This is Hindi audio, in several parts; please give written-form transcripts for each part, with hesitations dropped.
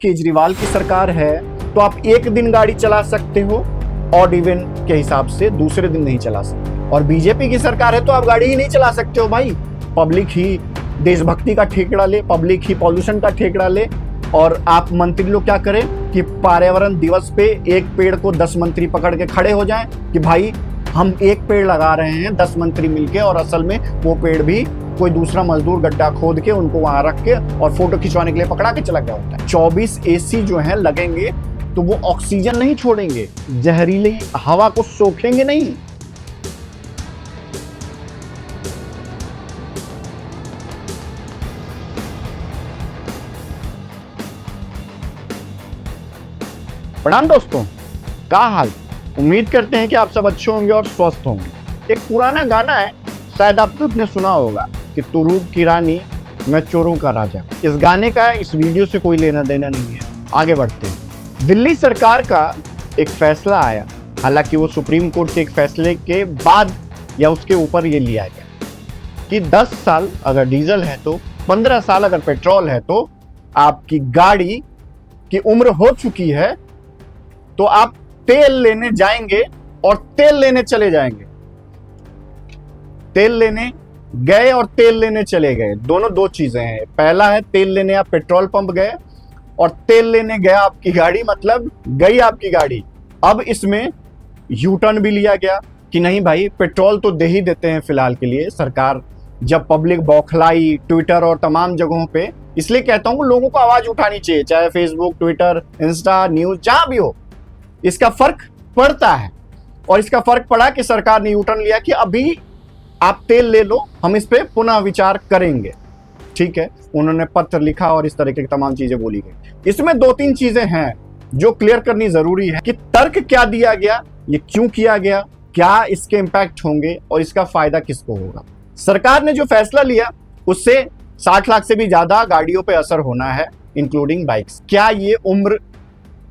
केजरीवाल की सरकार है तो आप एक दिन गाड़ी चला सकते हो, ऑड इवन के हिसाब से दूसरे दिन नहीं चला सकते। और बीजेपी की सरकार है तो आप गाड़ी ही नहीं चला सकते हो भाई। पब्लिक ही देशभक्ति का ठेकड़ा ले, पब्लिक ही पॉल्यूशन का ठेकड़ा ले, और आप मंत्री लोग क्या करें कि पर्यावरण दिवस पे एक पेड़ को 10 मंत्री पकड़ के खड़े हो जाएं कि भाई हम एक पेड़ लगा रहे हैं 10 मंत्री मिलके, और असल में वो पेड़ भी कोई दूसरा मजदूर गड्ढा खोद के उनको वहां रख के और फोटो खिंचवाने के लिए पकड़ा के चला गया होता है। 24 एसी जो है लगेंगे तो वो ऑक्सीजन नहीं छोड़ेंगे, जहरीली हवा को सोखेंगे नहीं। प्रणाम दोस्तों, क्या हाल? उम्मीद करते हैं कि आप सब अच्छे होंगे और स्वस्थ होंगे। एक पुराना गाना है, शायद आप सबने सुना होगा कि तू रूप की रानी मैं चोरों का राजा। इस गाने का इस वीडियो से कोई लेना देना नहीं है। आगे बढ़ते हैं। दिल्ली सरकार का एक फैसला आया, हालांकि वो सुप्रीम कोर्ट के एक फैसले के बाद या उसके ऊपर ये लिया गया कि 10 साल अगर डीजल है तो 15 साल अगर पेट्रोल है तो आपकी गाड़ी की उम्र हो चुकी है तो आप तेल लेने जाएंगे और तेल लेने चले जाएंगे। तेल लेने गए और तेल लेने चले गए, दोनों दो चीजें हैं। पहला है तेल लेने आप पेट्रोल पंप गए, और तेल लेने गया आपकी गाड़ी, मतलब गई आपकी गाड़ी। अब इसमें यू टर्न भी लिया गया कि नहीं भाई पेट्रोल तो दे ही देते हैं फिलहाल के लिए सरकार। जब पब्लिक बौखलाई ट्विटर और तमाम जगहों पे, इसलिए कहता हूं लोगों को आवाज उठानी चाहिए, चाहे फेसबुक, ट्विटर, इंस्टा, न्यूज, जहां भी हो, इसका फर्क पड़ता है। और इसका फर्क पड़ा कि सरकार ने यू टर्न लिया कि अभी आप तेल ले लो, हम इस पे पुनः विचार करेंगे। ठीक है, उन्होंने पत्र लिखा और इस तरह की तमाम चीजें बोली गई। इसमें 2-3 चीजें हैं जो क्लियर करनी जरूरी है कि तर्क क्या दिया गया, ये क्यों किया गया, क्या इसके इंपैक्ट होंगे और इसका फायदा किसको होगा। सरकार ने जो फैसला लिया उससे 60 लाख से भी ज्यादा गाड़ियों पे असर होना है, इंक्लूडिंग बाइक्स। क्या ये उम्र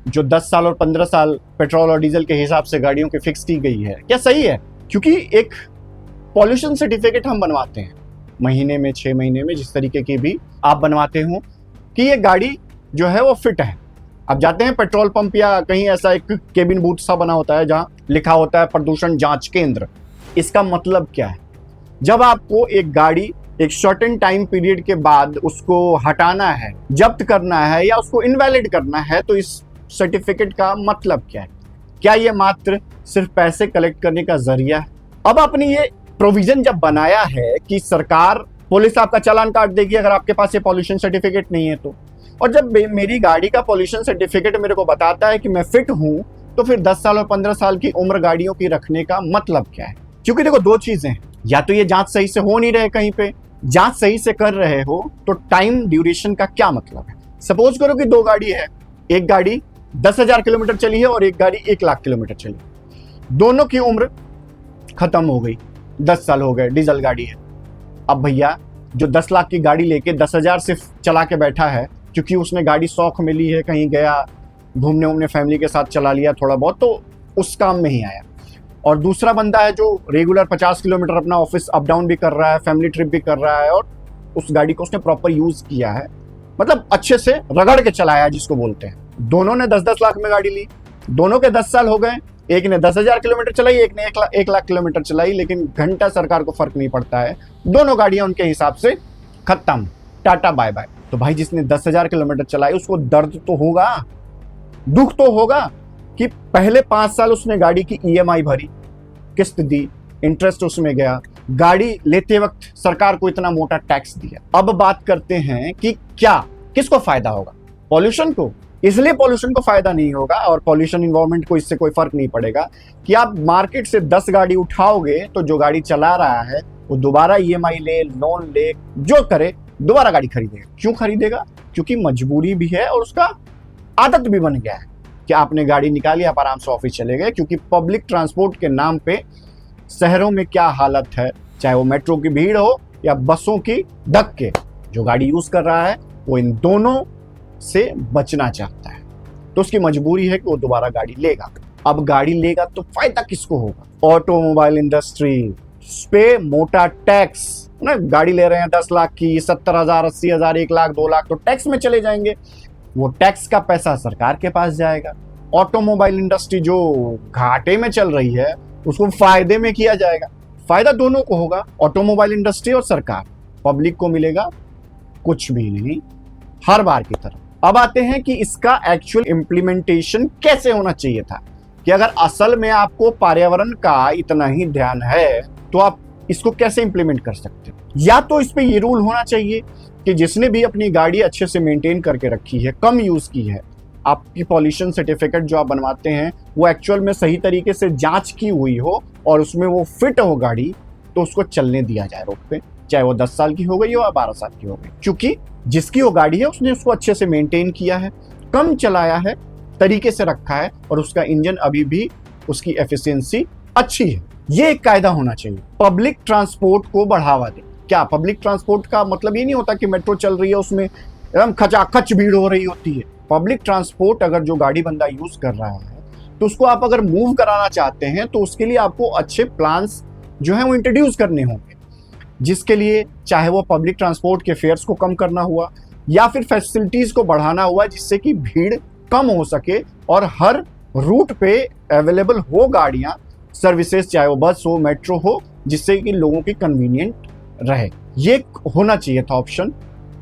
जो 10 साल और 15 साल पेट्रोल और डीजल के हिसाब से गाड़ियों की फिक्स की गई है, क्या सही है? क्योंकि एक पॉल्यूशन सर्टिफिकेट हम बनवाते हैं महीने में, 6 महीने में, जिस तरीके की भी आप बनवाते हो कि ये गाड़ी जो है वो फिट है। अब जाते हैं पेट्रोल पंप या कहीं ऐसा एक केबिन बूथ सा बना होता है जहां लिखा होता है प्रदूषण जांच केंद्र। इसका मतलब क्या है? जब आपको एक गाड़ी एक सर्टेन टाइम पीरियड के बाद उसको हटाना है, जब्त करना है या उसको इनवैलिड करना है, तो इस सर्टिफिकेट का मतलब क्या है? क्या ये मात्र सिर्फ पैसे कलेक्ट करने का जरिया है? अब आपने ये प्रोविजन जब बनाया है कि सरकार, पुलिस आपका चालान काट देगी अगर आपके पास ये पॉल्यूशन सर्टिफिकेट नहीं है तो, और जब मेरी गाड़ी का पॉल्यूशन सर्टिफिकेट मेरे को बताता है कि मैं फिट हूं, तो फिर 10 साल और 15 साल की उम्र गाड़ियों की रखने का मतलब क्या है? क्योंकि देखो, 2 चीजें हैं, या तो ये जांच सही से हो नहीं रहे, कहीं पे जांच सही से कर रहे हो तो टाइम ड्यूरेशन का क्या मतलब है? सपोज करो कि 2 गाड़ी है, एक गाड़ी 10,000 किलोमीटर चली है और एक गाड़ी 1 लाख किलोमीटर चली, दोनों की उम्र खत्म हो गई, 10 साल हो गए, डीजल गाड़ी है। अब भैया जो 10 लाख की गाड़ी लेके 10,000 सिर्फ चला के बैठा है, क्योंकि उसने गाड़ी शौक मिली है, कहीं गया घूमने उमने फैमिली के साथ चला लिया थोड़ा बहुत, तो उस काम में ही आया। और दूसरा बंदा है जो रेगुलर 50 किलोमीटर अपना ऑफिस अप डाउन भी कर रहा है, फैमिली ट्रिप भी कर रहा है, और उस गाड़ी को उसने प्रॉपर यूज किया है, मतलब अच्छे से रगड़ के चलाया जिसको बोलते हैं। दोनों ने 10-10 लाख में गाड़ी ली, दोनों के 10 साल हो गए, एक ने 10,000 किलोमीटर चलाई, एक ने 1 लाख किलोमीटर चलाई, लेकिन घंटा सरकार को फर्क नहीं पड़ता है। दोनों गाड़ियां उनके हिसाब से खत्म, टाटा बाय बाय। तो भाई जिसने 10,000 किलोमीटर चलाई उसको दर्द तो होगा, दुख तो होगा कि पहले 5 साल उसने गाड़ी की EMI भरी, किस्त दी, इंटरेस्ट उसमें गया, गाड़ी लेते वक्त सरकार को इतना मोटा टैक्स दिया। अब बात करते हैं कि क्या किसको फायदा होगा? पॉल्यूशन को। इसलिए पॉल्यूशन को फायदा नहीं होगा और पॉल्यूशन इन्वायरमेंट को इससे कोई फर्क नहीं पड़ेगा कि आप मार्केट से 10 गाड़ी उठाओगे तो जो गाड़ी चला रहा है वो दोबारा EMI ले, लोन ले, जो करे, दोबारा गाड़ी खरीदेगा। क्यों खरीदेगा? क्योंकि मजबूरी भी है और उसका आदत भी बन गया है कि आपने गाड़ी निकाली, आप आराम से ऑफिस चले गए। क्योंकि पब्लिक ट्रांसपोर्ट के नाम पे शहरों में क्या हालत है, चाहे वो मेट्रो की भीड़ हो या बसों की धक्के, जो गाड़ी यूज कर रहा है वो इन दोनों से बचना चाहता है, तो उसकी मजबूरी है कि वो दोबारा गाड़ी लेगा। अब गाड़ी लेगा तो फायदा किसको होगा? ऑटोमोबाइल इंडस्ट्री पे मोटा टैक्स ना, गाड़ी ले रहे हैं 10 लाख की, 70,000, 80,000, 1 लाख, 2 लाख, तो टैक्स में चले जाएंगे। वो टैक्स का पैसा सरकार के पास जाएगा। ऑटोमोबाइल इंडस्ट्री जो घाटे में चल रही है उसको फायदे में किया जाएगा। फायदा दोनों को होगा, ऑटोमोबाइल इंडस्ट्री और सरकार। पब्लिक को मिलेगा कुछ भी नहीं, हर बार की तरह। अब आते हैं कि इसका एक्चुअल इम्प्लीमेंटेशन कैसे होना चाहिए था, कि अगर असल में आपको पर्यावरण का इतना ही ध्यान है तो आप इसको कैसे इंप्लीमेंट कर सकते हो। या तो इस पे ये रूल होना चाहिए कि जिसने भी अपनी गाड़ी अच्छे से मेंटेन करके रखी है, कम यूज की है, आपकी पॉल्यूशन सर्टिफिकेट जो आप बनवाते हैं वो एक्चुअल में सही तरीके से जांच की हुई हो और उसमें वो फिट हो गाड़ी, तो उसको चलने दिया जाए रोड पे, चाहे वो 10 साल की हो गई हो या 12 साल की हो गई। क्योंकि जिसकी वो गाड़ी है उसने उसको अच्छे से मेंटेन किया है, कम चलाया है, तरीके से रखा है और उसका इंजन अभी भी उसकी एफिशिएंसी अच्छी है। ये एक कायदा होना चाहिए। पब्लिक ट्रांसपोर्ट को बढ़ावा दे। क्या पब्लिक ट्रांसपोर्ट का मतलब ये नहीं होता कि मेट्रो चल रही है उसमें एकदम खचाखच भीड़ हो रही होती है। पब्लिक ट्रांसपोर्ट अगर जो गाड़ी बंदा यूज कर रहा है तो उसको आप अगर मूव कराना चाहते हैं तो उसके लिए आपको अच्छे प्लान्स जो है वो इंट्रोड्यूस करने होंगे, जिसके लिए चाहे वो पब्लिक ट्रांसपोर्ट के फेयर्स को कम करना हुआ या फिर फैसिलिटीज को बढ़ाना हुआ जिससे कि भीड़ कम हो सके और हर रूट पे अवेलेबल हो गाड़ियां, सर्विसेज, चाहे वो बस हो, मेट्रो हो, जिससे कि लोगों की कन्वीनियंट रहे। ये होना चाहिए था ऑप्शन।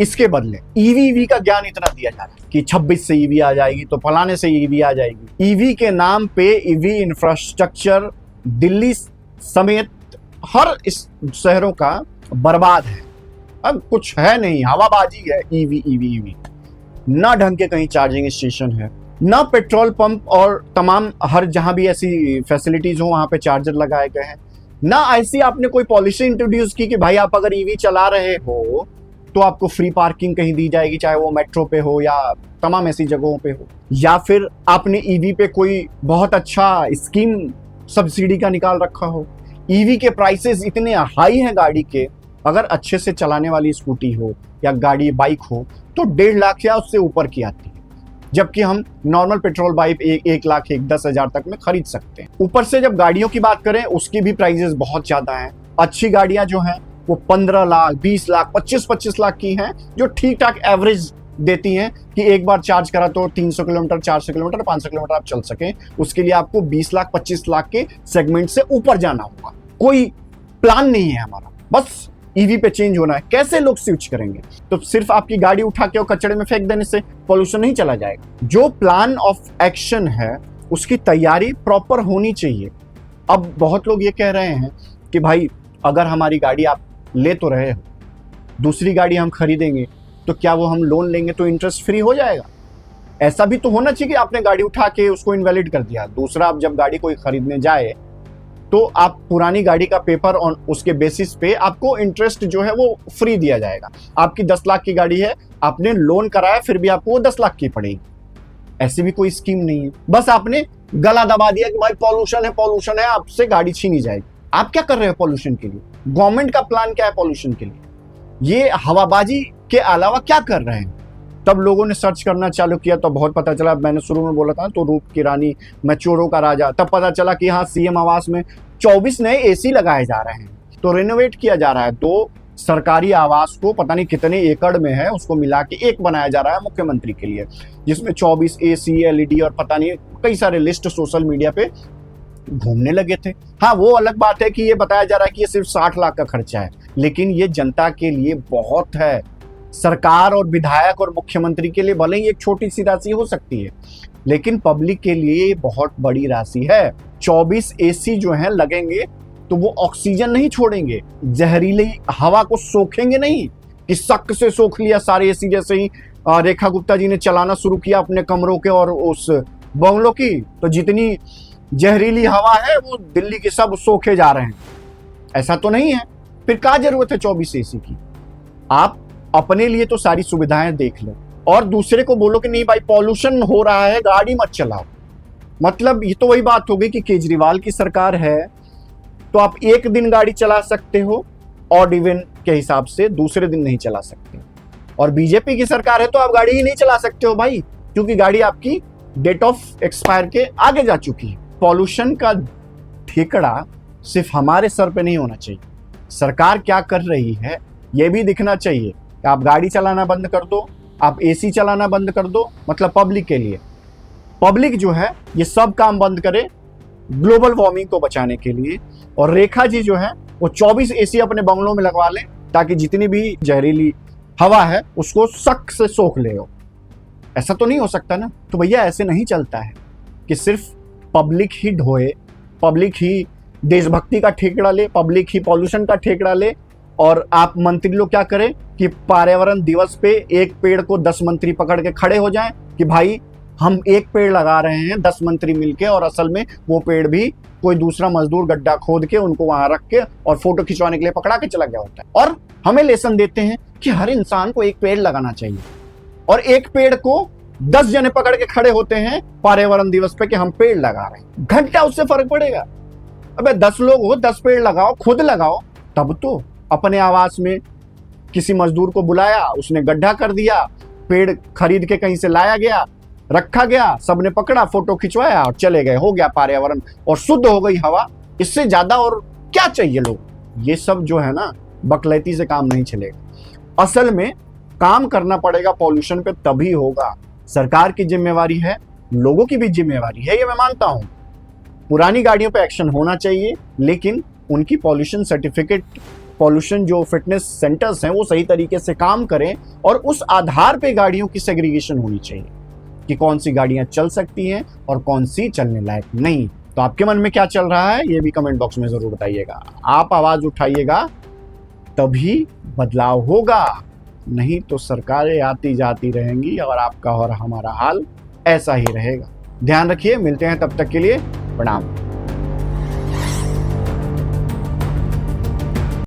इसके बदले ईवी का ज्ञान इतना दिया जा रहा है कि 26 से ईवी आ जाएगी तो फलाने से ईवी आ जाएगी। ईवी के नाम पे ईवी इंफ्रास्ट्रक्चर दिल्ली समेत हर इस शहरों का बर्बाद है। अब कुछ है नहीं, हवाबाजी है। ईवी ना ढंग के कहीं चार्जिंग स्टेशन है, ना पेट्रोल पंप और तमाम हर जहां भी ऐसी फैसिलिटीज हो वहां पे चार्जर लगाए गए हैं, ना ऐसी आपने कोई पॉलिसी इंट्रोड्यूस की कि भाई आप अगर ईवी चला रहे हो तो आपको फ्री पार्किंग कहीं दी जाएगी, चाहे वो मेट्रो पे हो या तमाम ऐसी जगहों पे हो। या फिर आपने ईवी पे कोई बहुत अच्छा स्कीम सब्सिडी का निकाल रखा हो। ईवी के प्राइसेस इतने हाई हैं गाड़ी के, अगर अच्छे से चलाने वाली स्कूटी हो या गाड़ी बाइक हो तो 1.5 लाख या उससे ऊपर की आती है, जबकि हम नॉर्मल पेट्रोल बाइक 1 लाख 10,000 तक में खरीद सकते हैं। ऊपर से जब गाड़ियों की बात करें उसकी भी प्राइसेस बहुत ज्यादा हैं। अच्छी गाड़ियां जो हैं वो 15 लाख, 20 लाख, 25 लाख की हैं, जो ठीक ठाक एवरेज देती हैं कि एक बार चार्ज करा तो 300 किलोमीटर, 400 किलोमीटर, 500 किलोमीटर आप चल सकें। उसके लिए आपको 20 लाख, 25 लाख के सेगमेंट से ऊपर जाना होगा। कोई प्लान नहीं है हमारा, बस ईवी पे चेंज होना है। कैसे लोग स्विच करेंगे? तो सिर्फ आपकी गाड़ी उठा के और कचड़े में फेंक देने से पॉल्यूशन नहीं चला जाएगा। जो प्लान ऑफ एक्शन है उसकी तैयारी प्रॉपर होनी चाहिए। अब बहुत लोग ये कह रहे हैं कि भाई अगर हमारी गाड़ी आप ले तो रहे हो, दूसरी गाड़ी हम खरीदेंगे तो क्या वो हम लोन लेंगे तो इंटरेस्ट फ्री हो जाएगा? ऐसा भी तो होना चाहिए कि आपने गाड़ी उठा के उसको इनवैलिड कर दिया, दूसरा आप जब गाड़ी कोई खरीदने जाए तो आप पुरानी गाड़ी का पेपर और उसके बेसिस पे आपको इंटरेस्ट जो है वो फ्री दिया जाएगा। आपकी 10 लाख की गाड़ी है, आपने लोन कराया, फिर भी आपको वो 10 लाख की पड़ेगी। ऐसी भी कोई स्कीम नहीं है, बस आपने गला दबा दिया कि भाई पॉल्यूशन है, आपसे गाड़ी छीनी जाएगी। आप क्या कर रहे हो पॉल्यूशन के लिए? गवर्नमेंट का प्लान क्या है पॉल्यूशन के लिए? ये हवाबाजी के अलावा क्या कर रहे हैं? तब लोगों ने सर्च करना चालू किया तो बहुत पता चला, मैंने शुरू में बोला था तो रूप की रानी, मैं चोरों का राजा, तब पता चला कि हाँ सीएम आवास में 24 नए एसी लगाए जा रहे हैं, तो रेनोवेट किया जा रहा है। 2 सरकारी आवास को पता नहीं कितने एकड़ में है उसको मिला के एक बनाया जा रहा है मुख्यमंत्री के लिए, जिसमें 24 एसी, एलईडी और पता नहीं कई सारे लिस्ट सोशल मीडिया पे घूमने लगे थे। हाँ, वो अलग बात है कि ये बताया जा रहा है कि ये सिर्फ 60 लाख का खर्चा है, लेकिन ये जनता के लिए बहुत है। सरकार और विधायक और मुख्यमंत्री के लिए भले ही एक छोटी सी राशि हो सकती है, लेकिन पब्लिक के लिए बहुत बड़ी राशि है। 24 एसी जो हैं लगेंगे तो वो ऑक्सीजन नहीं छोड़ेंगे, जहरीली हवा को सोखेंगे नहीं कि शक से सोख लिया सारे एसी। जैसे ही रेखा गुप्ता जी ने चलाना शुरू किया अपने कमरों के और उस बंगलों की, तो जितनी जहरीली हवा है वो दिल्ली के सब सोखे जा रहे हैं। ऐसा तो नहीं है, फिर क्या जरूरत है 24 एसी की? आप अपने लिए तो सारी सुविधाएं देख लो और दूसरे को बोलो कि नहीं भाई पॉल्यूशन हो रहा है, गाड़ी मत चलाओ। मतलब ये तो वही बात हो गई कि केजरीवाल की सरकार है तो आप एक दिन गाड़ी चला सकते हो, ऑड इवन के हिसाब से दूसरे दिन नहीं चला सकते। और बीजेपी की सरकार है तो आप गाड़ी ही नहीं चला सकते हो भाई, क्योंकि गाड़ी आपकी डेट ऑफ एक्सपायर के आगे जा चुकी है। पॉल्यूशन का ठेकड़ा सिर्फ हमारे सर पे नहीं होना चाहिए, सरकार क्या कर रही है ये भी दिखना चाहिए। आप गाड़ी चलाना बंद कर दो आप एसी चलाना बंद कर दो, मतलब पब्लिक के लिए। पब्लिक जो है ये सब काम बंद करे ग्लोबल वार्मिंग को बचाने के लिए। और रेखा जी जो है वो 24 एसी अपने बंगलों में लगवा लें, ताकि जितनी भी जहरीली हवा है उसको सख्त से सोख ले। ऐसा तो नहीं हो सकता ना। तो भैया ऐसे नहीं चलता है कि सिर्फ पब्लिक ही ढोए, पब्लिक ही देशभक्ति का ठेकड़ा ले, पब्लिक ही पॉल्यूशन का ठेकड़ा ले, और आप मंत्री लोग क्या करें कि पर्यावरण दिवस पे एक पेड़ को 10 मंत्री पकड़ के खड़े हो जाएं कि भाई हम एक पेड़ लगा रहे हैं 10 मंत्री मिलके, और असल में वो पेड़ भी कोई दूसरा मजदूर गड्ढा खोद के उनको वहां रख के और फोटो खिंचवाने के लिए पकड़ा के चला गया होता है। और हमें लेसन देते हैं कि हर इंसान को एक पेड़ लगाना चाहिए, और एक पेड़ को 10 जने पकड़ के खड़े होते हैं पर्यावरण दिवस पे कि हम पेड़ लगा रहे हैं। घंटा उससे फर्क पड़ेगा? अबे 10 लोग हो, 10 पेड़ लगाओ, खुद लगाओ। तब तो अपने आवास में किसी मजदूर को बुलाया, उसने गड्ढा कर दिया, पेड़ खरीद के कहीं से लाया गया, रखा गया, सबने पकड़ा, फोटो खिंचवाया और चले गए, हो गया पर्यावरण और शुद्ध हो गई हवा। इससे ज्यादा और क्या चाहिए लोग? ये सब जो है ना बकलैती से काम नहीं चलेगा। असल में काम करना पड़ेगा पॉल्यूशन पे, तभी होगा। सरकार की जिम्मेवारी है, लोगों की भी जिम्मेवारी है, ये मैं मानता हूं। पुरानी गाड़ियों पे एक्शन होना चाहिए, लेकिन उनकी पॉल्यूशन सर्टिफिकेट, पॉल्यूशन जो फिटनेस सेंटर्स हैं वो सही तरीके से काम करें, और उस आधार पे गाड़ियों की सेग्रीगेशन होनी चाहिए कि कौन सी गाड़ियां चल सकती हैं और कौन सी चलने लायक नहीं। तो आपके मन में क्या चल रहा है ये भी कमेंट बॉक्स में जरूर बताइएगा। आप आवाज उठाइएगा तभी बदलाव होगा, नहीं तो सरकारें आती जाती रहेंगी और आपका और हमारा हाल ऐसा ही रहेगा। ध्यान रखिए, मिलते हैं, तब तक के लिए प्रणाम।